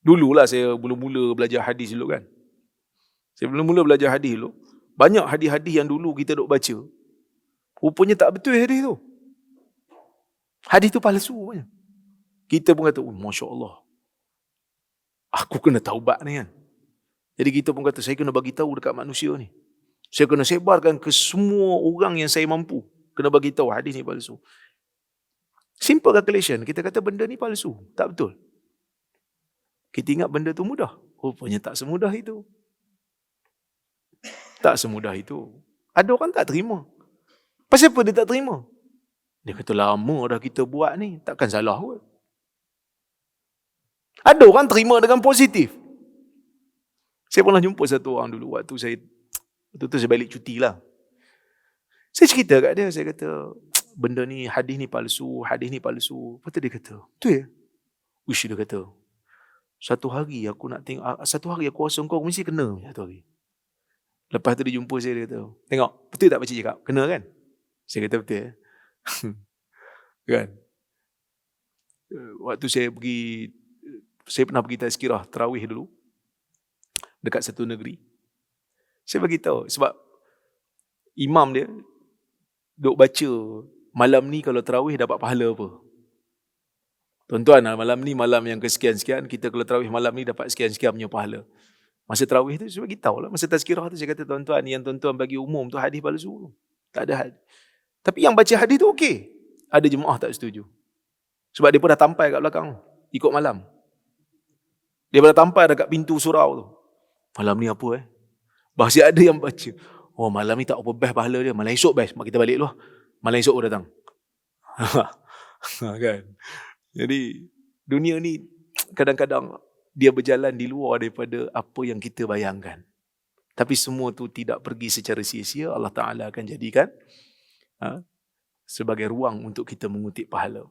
Dululah saya mula-mula belajar hadis dulu kan. Saya mula-mula belajar hadis dulu. Banyak hadis-hadis yang dulu kita duk baca. Rupanya tak betul hadis tu. Hadis tu palsu rupanya. Kita pun kata, Masya Allah. Aku kena taubat ni kan. Jadi kita pun kata, saya kena bagi tahu dekat manusia ni. Saya kena sebarkan ke semua orang yang saya mampu. Kena bagi tahu hadis ni palsu. Simple calculation. Kita kata benda ni palsu. Tak betul. Kita ingat benda tu mudah. Rupanya tak semudah itu. Tak semudah itu. Ada orang tak terima. Pasal apa dia tak terima? Dia kata lama dah kita buat ni. Takkan salah kot. Ada orang terima dengan positif. Saya pernah jumpa satu orang dulu. Waktu tu saya balik cuti lah. Saya cerita kat dia. Saya kata, benda ni, hadis ni palsu. Hadis ni palsu. Lepas tu dia kata, betul ya? Wish dia kata, satu hari aku nak tengok, satu hari aku rasa kau mesti kena satu hari. Lepas tu dia jumpa saya, dia kata, tengok, betul tak pakcik cakap? Kena kan? Saya kata betul ya. Kan? Waktu saya pernah pergi tazkirah tarawih dulu dekat satu negeri. Saya bagi tahu sebab imam dia duk baca malam ni kalau tarawih dapat pahala apa. Tuan-tuan, malam ni malam yang kesekian-sekian, kita kalau tarawih malam ni dapat sekian-sekian punya pahala. Masa tarawih tu saya bagi tahu lah, masa tazkirah tu saya kata, tuan-tuan, yang tuan-tuan bagi umum tu hadis palsu. Tak ada hadis. Tapi yang baca hadis tu okey. Ada jemaah tak setuju. Sebab dia pun dah tampai kat belakang ikut malam. Dia dah tampai dekat pintu surau tu. Malam ni apa Bahasa ada yang baca, oh malam ni tak apa best pahala dia, malam esok best, mak kita balik dulu. Malam esok datang. Kan? Jadi dunia ni kadang-kadang dia berjalan di luar daripada apa yang kita bayangkan. Tapi semua tu tidak pergi secara sia-sia. Allah Ta'ala akan jadikan sebagai ruang untuk kita mengutip pahala.